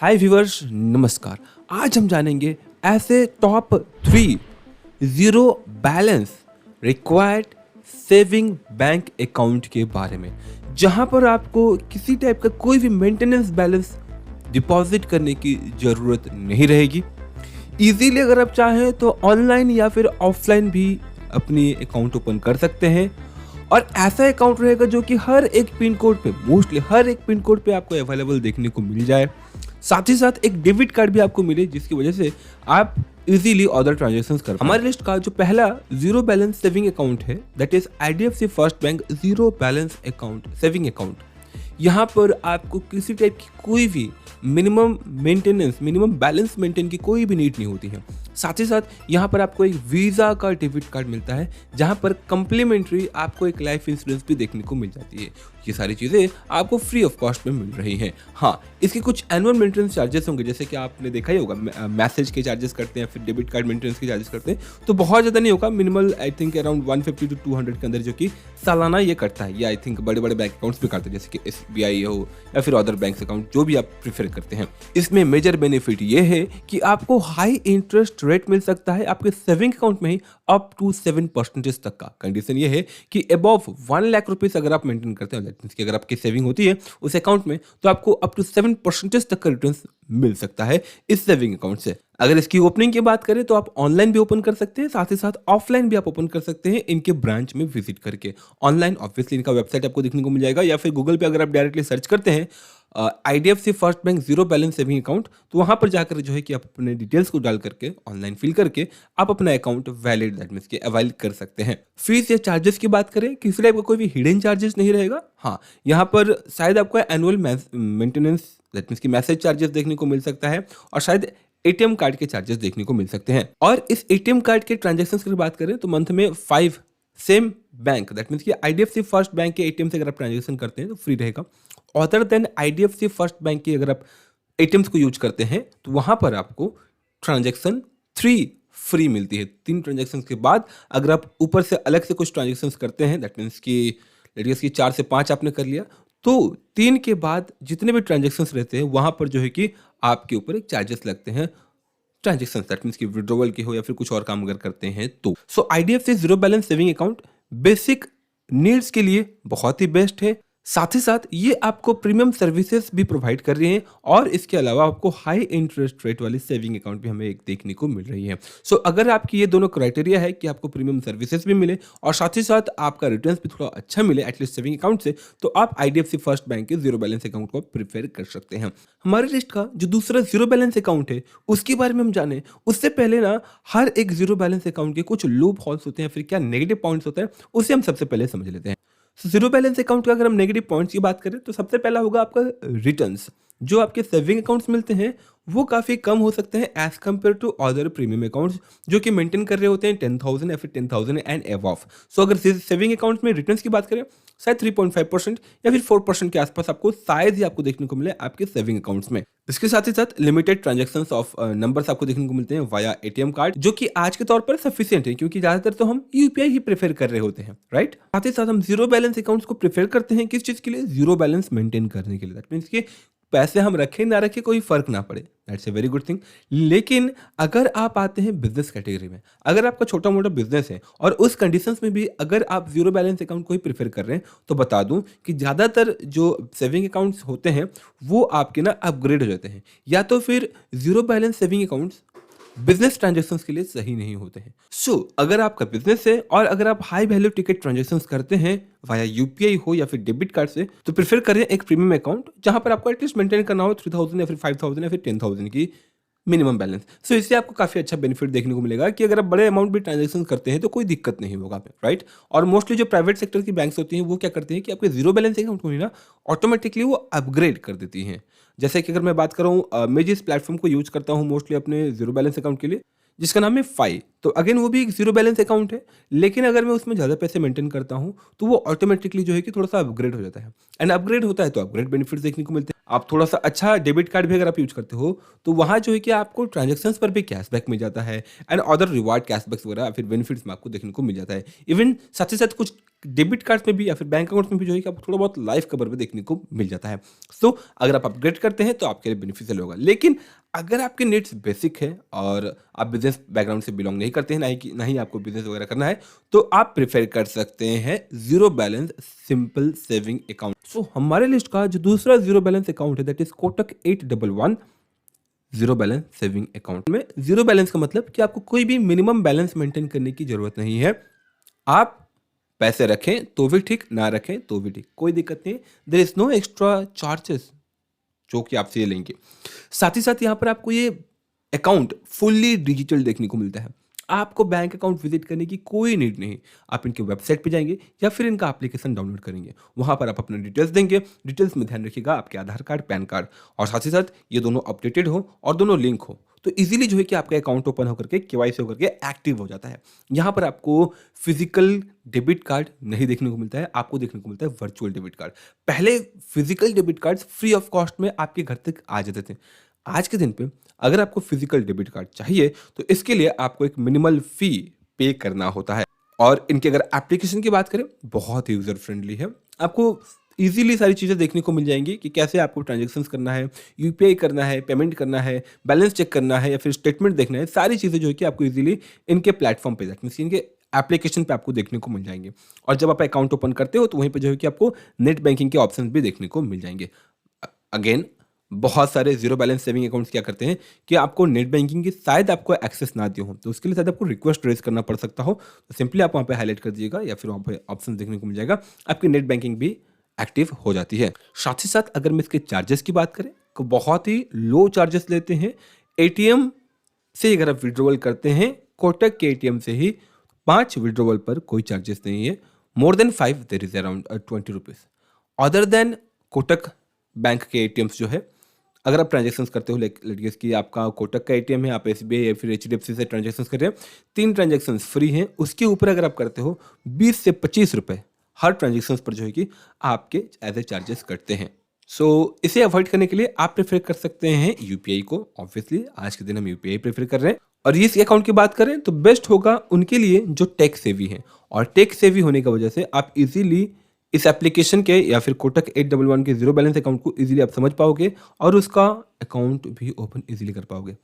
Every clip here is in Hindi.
हाय व्यूअर्स, नमस्कार। आज हम जानेंगे ऐसे top 3 zero balance required saving bank account के बारे में, जहां पर आपको किसी टाइप का कोई भी मेंटेनेंस बैलेंस डिपॉजिट करने की ज़रूरत नहीं रहेगी। इजीली अगर आप चाहें तो ऑनलाइन या फिर ऑफलाइन भी अपनी अकाउंट ओपन कर सकते हैं और ऐसा अकाउंट रहेगा जो कि हर एक पिन कोड पे, मोस्टली हर एक पिन कोड पे आपको अवेलेबल देखने को मिल जाए। साथ ही साथ एक डेबिट कार्ड भी आपको मिले जिसकी वजह से आप इजीली अदर ट्रांजैक्शंस कर पाएं। हमारे लिस्ट का जो पहला जीरो बैलेंस सेविंग अकाउंट है that is IDFC first bank zero balance account saving account. यहाँ पर आपको किसी टाइप की कोई भी minimum maintenance, minimum balance maintain की कोई भी नीड नहीं होती है। साथ ही साथ यहाँ पर आपको एक वीज़ा का डेबिट कार्ड मिलता है जहाँ पर कम्प्लीमेंट्री आपको एक लाइफ इंश्योरेंस भी देखने को मिल जाती है। ये सारी चीज़ें आपको फ्री ऑफ कॉस्ट में मिल रही हैं। हाँ, इसके कुछ एनुअल मेंटेनेंस चार्जेस होंगे, जैसे कि आपने देखा ही होगा मैसेज के चार्जेस करते हैं, फिर डेबिट कार्ड मेंटेनेंस के चार्जेस करते हैं, तो बहुत ज़्यादा नहीं होगा, minimal I think around 150 to 200 के अंदर, जो कि सालाना ये करता है। ये आई थिंक बड़े बड़े बैंक अकाउंट्स भी करते हैं, जैसे कि SBI हो या फिर अदर बैंक अकाउंट, जो भी आप प्रीफर करते हैं। इसमें मेजर बेनिफिट ये है कि आपको हाई इंटरेस्ट रेट मिल सकता है आपके सेविंग अकाउंट में ही अप टू 7% तक का। कंडीशन ये है कि अबव 1 लाख रुपीज अगर आप मेंटेन करते हैं, दैट मींस कि अगर आपकी सेविंग होती है उस अकाउंट में, तो आपको अप टू 7% तक का रिटर्न मिल सकता है इस सेविंग अकाउंट से। अगर इसकी ओपनिंग की बात करें तो आप ऑनलाइन भी ओपन कर सकते हैं, साथ ही साथ ऑफलाइन भी आप ओपन कर सकते हैं इनके ब्रांच में विजिट करके। ऑनलाइन ऑब्वियसली इनका वेबसाइट आपको देखने को मिल जाएगा, या फिर गूगल पे अगर आप डायरेक्टली सर्च करते हैं IDFC first bank zero balance saving account, तो वहां पर जाकर जो है कि आप अपने डिटेल्स को डाल करके ऑनलाइन फिल करके आप अपना अकाउंट वैलिड, दैट मींस कि अवेल कर सकते हैं। फीस या चार्जेस की बात करें, किसी टाइप का कोई भी हिडन चार्जेस नहीं रहेगा। हाँ, यहाँ पर शायद आपको एनुअल मेंटेनेंस, दैट मींस कि मैसेज चार्जेस देखने को मिल सकता है, और शायद एटीएम कार्ड के चार्जेस देखने को मिल सकते हैं। और इस एटीएम कार्ड के ट्रांजैक्शंस की बात करें तो मंथ में 5 सेम बैंक, दैट मींस कि आईडीएफसी फर्स्ट बैंक के एटीएम से अगर आप ट्रांजैक्शन करते हैं तो फ्री रहेगा। Other than IDFC first bank की अगर आप एटीएम्स को यूज करते हैं तो वहां पर आपको ट्रांजैक्शन 3 फ्री मिलती है। 3 ट्रांजैक्शन के बाद अगर आप ऊपर से अलग से कुछ ट्रांजैक्शन करते हैं, दैट मीन्स कि लेट्स कि 4 से 5 आपने कर लिया, तो 3 के बाद जितने भी ट्रांजैक्शंस रहते हैं वहां पर जो है कि आपके ऊपर एक चार्जेस लगते हैं ट्रांजेक्शन, दैट मींस कि विड्रॉवल की हो या फिर कुछ और काम अगर करते हैं तो। So IDFC zero balance saving account basic needs के लिए बहुत ही बेस्ट है। साथ ही साथ ये आपको प्रीमियम सर्विसेज भी प्रोवाइड कर रही हैं, और इसके अलावा आपको हाई इंटरेस्ट रेट वाली सेविंग अकाउंट भी हमें एक देखने को मिल रही है। सो अगर आपकी ये दोनों क्राइटेरिया है कि आपको प्रीमियम सर्विसेज भी मिले और साथ ही साथ आपका रिटर्न्स भी थोड़ा अच्छा मिले एटलीस्ट सेविंग अकाउंट से, तो आप आईडीएफसी फर्स्ट बैंक के जीरो बैलेंस अकाउंट को प्रीफर कर सकते हैं। हमारे लिस्ट का जो दूसरा जीरो बैलेंस अकाउंट है उसके बारे में हम जाने, उससे पहले ना हर एक जीरो बैलेंस अकाउंट के कुछ लूप होल्स होते हैं, फिर क्या नेगेटिव पॉइंट्स होते हैं, उसे हम सबसे पहले समझ लेते हैं। जीरो बैलेंस अकाउंट का अगर हम नेगेटिव पॉइंट्स की बात करें तो सबसे पहला होगा आपका रिटर्न्स। जो आपके सेविंग अकाउंट्स मिलते हैं वो काफ़ी कम हो सकते हैं as compare to other premium accounts जो कि मेंटेन कर रहे होते हैं 10,000 या फिर 10,000 एंड अबव। सो अगर सेविंग अकाउंट्स में रिटर्न्स की बात करें, शायद 3.5% या फिर 4% के आसपास आपको शायद ही आपको देखने को मिले आपके सेविंग अकाउंट्स में। इसके साथ ही साथ लिमिटेड ट्रांजैक्शंस ऑफ नंबर्स आपको देखने को मिलते हैं वाया एटीएम कार्ड, जो कि आज के तौर पर सफिशिएंट है क्योंकि ज्यादातर तो हम यूपीआई ही प्रेफर कर रहे होते हैं, राइट। साथ ही साथ हम जीरो बैलेंस अकाउंट्स को प्रेफर करते हैं किस चीज के लिए? जीरो बैलेंस मेंटेन करने के लिए। दैट मींस कि पैसे हम रखें ना रखें कोई फर्क ना पड़े, that's a very good thing. लेकिन अगर आप आते हैं बिजनेस कैटेगरी में, अगर आपका छोटा मोटा बिजनेस है और उस कंडीशंस में भी अगर आप जीरो बैलेंस अकाउंट को ही प्रेफर कर रहे हैं, तो बता दूं कि ज़्यादातर जो सेविंग अकाउंट्स होते हैं वो आपके ना अपग्रेड हो जाते हैं, या तो फिर zero balance saving accounts business transactions के लिए सही नहीं होते हैं। सो अगर आपका बिजनेस है और अगर आप हाई वैल्यू टिकट ट्रांजैक्शंस करते हैं वाया यूपीआई हो या फिर डेबिट कार्ड से, तो प्रेफर करें एक प्रीमियम अकाउंट जहां पर आपको एटलीस्ट मेंटेन करना हो 3,000 या फिर 5,000 या फिर 10,000 की मिनिमम बैलेंस। सो इससे आपको काफी अच्छा बेनिफिट देखने को मिलेगा कि अगर आप बड़े अमाउंट भी ट्रांजैक्शन करते हैं तो कोई दिक्कत नहीं होगा, राइट। और मोस्टली जो प्राइवेट सेक्टर की बैंक्स होती हैं वो क्या करती हैं कि आपके जीरो बैलेंस अकाउंट को ही ना ऑटोमेटिकली वो अपग्रेड कर देती हैं। जैसे कि अगर मैं बात करूँ, मैं जिस प्लेटफॉर्म को यूज करता हूँ मोस्टली अपने जीरो बैलेंस अकाउंट के लिए, जिसका नाम है फाई, तो अगेन वो भी एक ज़ीरो बैलेंस अकाउंट है, लेकिन अगर मैं उसमें ज़्यादा पैसे मेंटेन करता हूँ, तो वो ऑटोमेटिकली जो है कि थोड़ा-सा अपग्रेड हो जाता है। एंड अपग्रेड होता है तो अपग्रेड बेनिफिट्स देखने को मिलते हैं। आप थोड़ा-सा अच्छा डेबिट कार्ड भी अगर आप यूज़ करते हो, तो वहाँ जो है कि आपको ट्रांज़ैक्शंस पर भी कैशबैक मिल जाता है एंड अदर रिवार्ड कैशबैक्स वगैरह फिर बेनिफिट्स में आपको देखने को मिल जाता है। इवन साथ ही साथ कुछ डेबिट कार्ड्स में भी या फिर बैंक अकाउंट्स में भी जो है कि आपको थोड़ा बहुत लाइफ कवर भी देखने को मिल जाता है। सो अगर आप अपग्रेड करते हैं तो आपके लिए बेनिफिशियल होगा। लेकिन अगर आपके नीड्स बेसिक है और आप बिज़नेस बैकग्राउंड से बिलॉन्ग नहीं करते हैं, ना ही आपको बिज़नेस वगैरह करना है, तो आप प्रेफ़र कर सकते हैं zero balance simple saving account. So हमारे लिस्ट का जो दूसरा ज़ीरो बैलेंस अकाउंट है that is Kotak 811 zero balance saving account. में ज़ीरो बैलेंस का मतलब कि आपको कोई भी मिनिमम बैलेंस मेंटेन करने की ज़रूरत नहीं है। आप पैसे रखें तो भी ठीक, ना रखें तो भी ठीक, कोई दिक्कत नहीं। There is no extra charges जो कि आपसे ये लेंगे। साथ ही साथ यहाँ पर आपको ये अकाउंट फुल्ली डिजिटल देखने को मिलता है। आपको बैंक अकाउंट विज़िट करने की कोई नीड नहीं। आप इनके वेबसाइट पे जाएँगे या फिर इनका एप्लीकेशन डाउनलोड करेंगे। वहाँ पर आप अपना डिटेल्स देंगे। डिटेल्स में ध्यान रखिएगा आपके आधार कार्ड, पैन कार्ड और साथ ही साथ ये दोनों अपडेटेड हो और दोनों लिंक हो। तो ईज़िली जो है कि आपका अकाउंट ओपन होकर के केवाईसी होकर के एक्टिव हो जाता है। यहाँ पर आपको फिज़िकल डेबिट कार्ड नहीं देखने को मिलता है, आपको देखने को मिलता है वर्चुअल डेबिट कार्ड। पहले physical debit cards free of cost में आपके घर तक आ जाते थे। आज के दिन पे अगर आपको फिज़िकल डेबिट कार्ड चाहिए, तो इसके लिए आपको एक मिनिमल फ़ी पे करना होता है। और इनकी अगर एप्लीकेशन की बात करें, बहुत यूज़र फ्रेंडली है। आपको ईज़िली सारी चीज़ें देखने को मिल जाएँगी कि कैसे आपको ट्रांज़ैक्शंस करना है, यूपीआई करना है, पेमेंट करना है, बैलेंस चेक करना है या फिर स्टेटमेंट देखना है। सारी चीज़ें जो है कि आपको ईज़िली इनके प्लेटफ़ॉर्म पे दैट मीन्स इनके एप्लीकेशन पे आपको देखने को मिल जाएँगे। और जब आप अकाउंट ओपन करते हो, तो वहीं पे जो है कि आपको नेट बैंकिंग के ऑप्शंस भी देखने को मिल जाएँगे। अगेन बहुत सारे ज़ीरो बैलेंस सेविंग अकाउंट्स क्या करते हैं कि आपको नेट बैंकिंग की शायद आपको एक्सेस ना दिया हो, तो उसके लिए शायद आपको रिक्वेस्ट रेज़ करना पड़ सकता हो। तो सिंपली आप वहाँ पे हाइलाइट कर दीजिएगा या फिर वहाँ पे ऑप्शन देखने को मिल जाएगा, आपकी नेट बैंकिंग भी एक्टिव हो जाती है। साथ ही साथ अगर मैं इसके चार्जेस की बात करें, तो बहुत ही लो चार्जेस लेते हैं। एटीएम से अगर आप विड्रॉवल करते हैं, कोटक के एटीएम से ही 5 विड्रॉवल पर कोई चार्जेस नहीं है। More than 5 there is around 20 rupees. Other than Kotak bank के एटीएम्स जो है, अगर आप ट्रांजैक्शंस करते हो लेट गेस कि आपका कोटक का एटीएम है, आप एसबीआई या फिर एचडीएफसी से ट्रांजैक्शंस कर रहे हैं, 3 ट्रांजैक्शंस फ्री हैं। उसके ऊपर अगर आप करते हो 20 से 25 रुपए हर ट्रांजैक्शंस पर जो है कि आपके एज ए चार्जेस कटते हैं। सो इसे अवॉइड करने के लिए आप प्रेफर कर सकते हैं यूपीआई को। ऑब्वियसली आज के दिन हम यूपीआई प्रेफर कर रहे हैं। और इस अकाउंट की बात करें तो बेस्ट होगा उनके लिए जो टेक सेवी हैं, और टेक सेवी होने की वजह से आप इजीली इस एप्लीकेशन के या फिर कोटक 811 के ज़ीरो बैलेंस अकाउंट को इजीली आप समझ पाओगे और उसका अकाउंट भी ओपन इजीली कर पाओगे।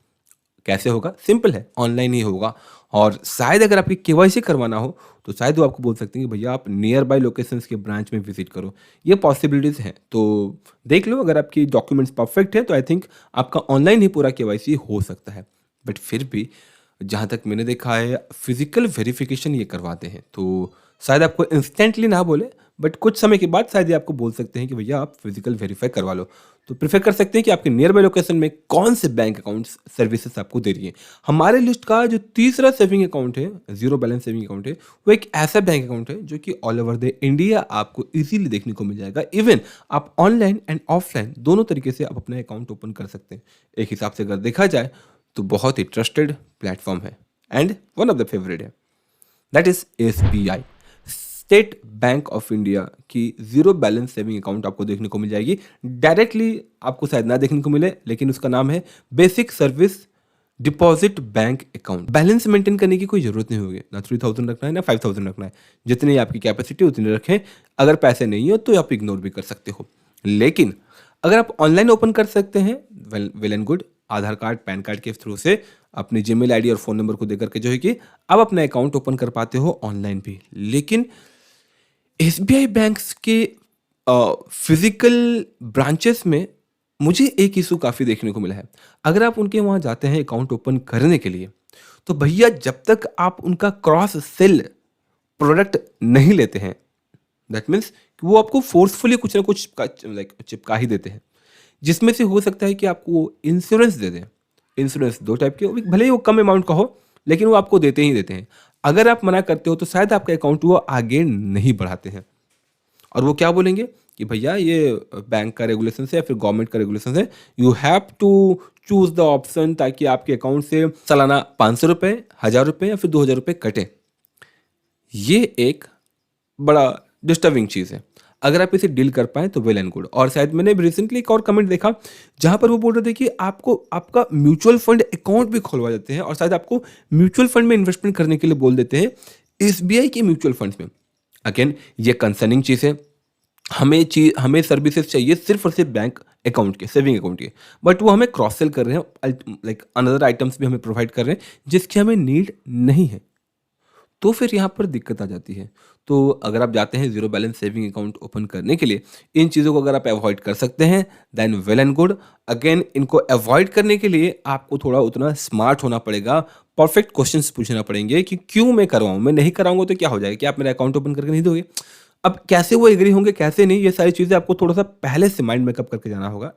कैसे होगा? सिंपल है, ऑनलाइन ही होगा। और शायद अगर आपकी केवाईसी करवाना हो, तो शायद वो आपको बोल सकते हैं कि भैया आप नियर बाय लोकेशंस के ब्रांच में विजिट करो। ये पॉसिबिलिटीज़ हैं, तो देख लो। अगर आपकी डॉक्यूमेंट्स परफेक्ट है तो आई थिंक आपका ऑनलाइन ही पूरा केवाईसी हो सकता है। बट फिर भी जहाँ तक मैंने देखा है, फिजिकल वेरिफिकेशन ये करवाते हैं, तो शायद आपको इंस्टेंटली ना बोले, बट कुछ समय के बाद शायद ये आपको बोल सकते हैं कि भैया आप फिजिकल वेरीफाई करवा लो। तो प्रेफर कर सकते हैं कि आपके नियर बाय लोकेशन में कौन से बैंक अकाउंट्स सर्विसेज आपको दे रही है। हमारे लिस्ट का जो तीसरा सेविंग अकाउंट है, जीरो बैलेंस सेविंग अकाउंट है, वो एक ऐसा बैंक अकाउंट है जो कि ऑल ओवर द इंडिया आपको इजीली देखने को मिल जाएगा। इवन आप ऑनलाइन एंड ऑफलाइन दोनों तरीके से आप अपना अकाउंट ओपन कर सकते हैं। एक हिसाब से अगर देखा जाए तो बहुत ही ट्रस्टेड प्लेटफॉर्म है and one of the favourite है, that is SBI, State Bank of India की जीरो बैलेंस सेविंग अकाउंट आपको देखने को मिल जाएगी। डायरेक्टली आपको शायद ना देखने को मिले, लेकिन उसका नाम है basic service deposit bank account. Balance maintain करने की कोई जरूरत नहीं होगी, ना 3000 रखना है ना 5000 रखना है, जितनी आपकी कैपेसिटी उतनी रखें। अगर पैसे नहीं हो तो आप इग्नोर भी कर सकते हो, लेकिन अगर आप ऑनलाइन ओपन कर सकते हैं, well and good. Aadhaar card, pan card के थ्रू से अपनी जीमेल आईडी और फ़ोन नंबर को देकर के जो है कि आप अपना अकाउंट ओपन कर पाते हो ऑनलाइन भी। लेकिन एसबीआई बैंक्स के फिजिकल ब्रांचेस में मुझे एक इशू काफ़ी देखने को मिला है। अगर आप उनके वहाँ जाते हैं अकाउंट ओपन करने के लिए, तो भैया जब तक आप उनका क्रॉस सेल प्रोडक्ट नहीं लेते हैं, दैट मीन्स वो आपको फोर्सफुली कुछ ना कुछ चिपका ही देते हैं, जिसमें से हो सकता है कि आपको इंश्योरेंस दे दें। इंश्योरेंस दो टाइप के, भले ही वो कम अमाउंट का हो, लेकिन वो आपको देते ही देते हैं। अगर आप मना करते हो तो शायद आपका अकाउंट वो आगे नहीं बढ़ाते हैं, और वो क्या बोलेंगे कि भैया ये बैंक का रेगुलेशन है या फिर गवर्नमेंट का रेगुलेशन है, you have to choose the option ताकि आपके अकाउंट से सालाना 500 रुपये, 1000 रुपये या फिर 2000 रुपये कटे। ये एक बड़ा डिस्टर्बिंग चीज़ है। अगर आप इसे डील कर पाएँ तो वेल एंड गुड। और शायद मैंने रिसेंटली एक और कमेंट देखा जहाँ पर वो बोल रहे थे कि आपको आपका म्यूचुअल फंड अकाउंट भी खुलवा देते हैं और शायद आपको म्यूचुअल फंड में इन्वेस्टमेंट करने के लिए बोल देते हैं, एसबीआई के म्यूचुअल फंड्स में। अगेन ये कंसर्निंग चीज़ है। हमें सर्विसेज चाहिए सिर्फ और सिर्फ बैंक अकाउंट के, सेविंग अकाउंट के, बट वो हमें क्रॉस सेल कर रहे हैं, लाइक अनदर आइटम्स भी हमें प्रोवाइड कर रहे हैं जिसकी हमें नीड नहीं है। तो फिर यहाँ पर दिक्कत आ जाती है। तो अगर आप जाते हैं zero balance saving account open करने के लिए, इन चीज़ों को अगर आप अवॉइड कर सकते हैं then well and good. Again इनको अवॉइड करने के लिए आपको थोड़ा उतना स्मार्ट होना पड़ेगा, परफेक्ट क्वेश्चंस पूछना पड़ेंगे कि क्यों मैं करवाऊँ, मैं नहीं कराऊंगा तो क्या हो जाएगा, क्या आप मेरा अकाउंट ओपन करके नहीं दोगे। अब कैसे वो एग्री होंगे कैसे नहीं, ये सारी चीज़ें आपको थोड़ा सा पहले से माइंड मेकअप करके जाना होगा।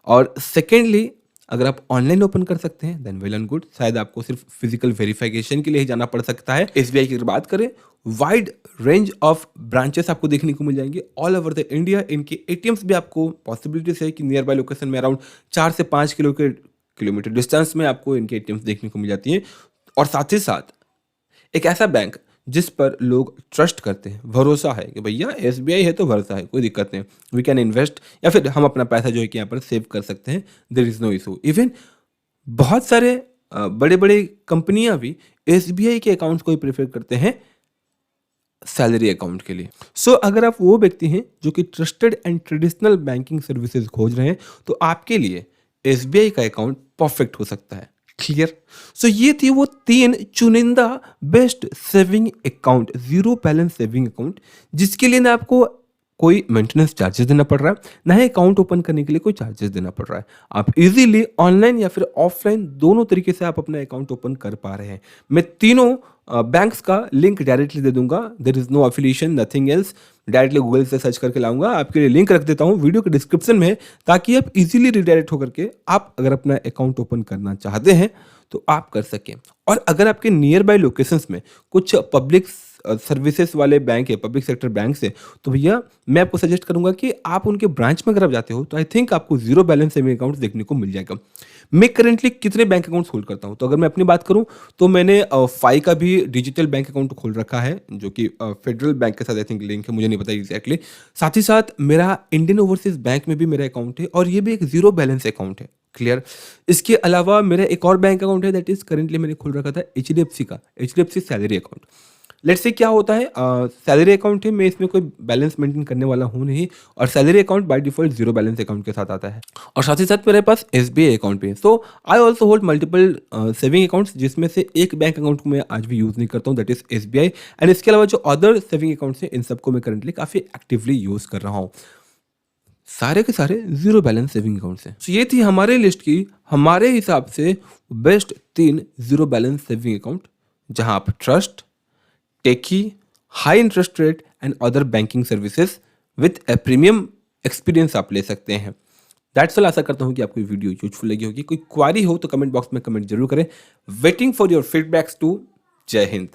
और सेकेंडली अगर आप ऑनलाइन ओपन कर सकते हैं देन वेल एंड गुड। शायद आपको सिर्फ फिजिकल वेरिफिकेशन के लिए ही जाना पड़ सकता है। एसबीआई की अगर बात करें, वाइड रेंज ऑफ ब्रांचेस आपको देखने को मिल जाएंगे ऑल ओवर द इंडिया। इनके एटीएम्स भी आपको पॉसिबिलिटीज है कि नियर बाय लोकेशन में अराउंड 4 से 5 किलोमीटर डिस्टेंस में आपको इनके एटीएम्स देखने को मिल जाती हैं। और साथ ही साथ एक ऐसा बैंक जिस पर लोग ट्रस्ट करते हैं, भरोसा है कि भैया एसबीआई है तो भरोसा है, कोई दिक्कत नहीं, वी कैन इन्वेस्ट या फिर हम अपना पैसा जो है कि यहाँ पर सेव कर सकते हैं, there is no issue. Even बहुत सारे बड़े बड़े कंपनियां भी एसबीआई के अकाउंट्स को ही प्रेफर करते हैं सैलरी अकाउंट के लिए। सो अगर आप वो व्यक्ति हैं जो कि trusted and traditional banking services खोज रहे हैं तो आपके लिए एसबीआई का अकाउंट परफेक्ट हो सकता है। क्लियर? सो ये थी वो 3 चुनिंदा best saving account, zero balance saving account, जिसके लिए ना आपको कोई मेंटेनेंस चार्जेस देना पड़ रहा है, ना ही अकाउंट ओपन करने के लिए कोई चार्जेस देना पड़ रहा है। आप इजीली ऑनलाइन या फिर ऑफलाइन दोनों तरीके से आप अपना अकाउंट ओपन कर पा रहे हैं। मैं तीनों बैंक्स का लिंक डायरेक्टली दे दूंगा, there is no affiliation nothing else. Directly Google से सर्च करके लाऊंगा, आपके लिए लिंक रख देता हूँ वीडियो के डिस्क्रिप्शन में, ताकि आप इजीली रिडायरेक्ट होकर के आप अगर अपना अकाउंट ओपन करना चाहते हैं तो आप कर सकें। और अगर आपके नियर बाय लोकेशंस में कुछ पब्लिक सर्विसेज वाले बैंक है, पब्लिक सेक्टर बैंक है, तो भैया मैं आपको सजेस्ट करूंगा कि आप उनके ब्रांच में अगर आप जाते हो तो आई थिंक आपको जीरो बैलेंस सेविंग अकाउंट देखने को मिल जाएगा। मैं करेंटली कितने बैंक अकाउंट्स होल्ड करता हूं, तो अगर मैं अपनी बात करूं तो मैंने फाई का भी डिजिटल बैंक अकाउंट खोल रखा है जो कि फेडरल बैंक के साथ आई थिंक लिंक है, मुझे नहीं पता एग्जैक्टली। साथ ही साथ मेरा इंडियन ओवरसीज बैंक में भी मेरा अकाउंट है और ये भी एक जीरो बैलेंस अकाउंट है। क्लियर? इसके अलावा मेरा एक और बैंक अकाउंट है दैट इज करेंटली मैंने खोल रखा था एचडीएफसी का, HDFC salary account. Let's say क्या होता है, सैलरी अकाउंट है, मैं इसमें कोई बैलेंस मेंटेन करने वाला हूँ नहीं, और salary account by default zero balance account के साथ आता है। और साथ ही साथ मेरे पास एसबीआई अकाउंट भी है। So I also hold multiple saving accounts, जिसमें से एक बैंक अकाउंट को मैं आज भी यूज़ नहीं करता हूँ, दैट इज एसबीआई। एंड इसके अलावा जो अदर सेविंग अकाउंट्स हैं इन सबको मैं करंटली काफ़ी एक्टिवली यूज़ कर रहा हूँ। सारे के सारे जीरो बैलेंस सेविंग अकाउंट्स हैं। So ये थी हमारे लिस्ट की हमारे हिसाब से best 3 zero balance saving account, जहां आप trust, techy, high interest rate and other banking services with a premium experience आप ले सकते हैं। That's all. आशा करता हूं कि आपको ये वीडियो यूजफुल लगी होगी। कोई क्वारी हो तो कमेंट बॉक्स में कमेंट जरूर करें। Waiting for your feedbacks too. जय हिंद।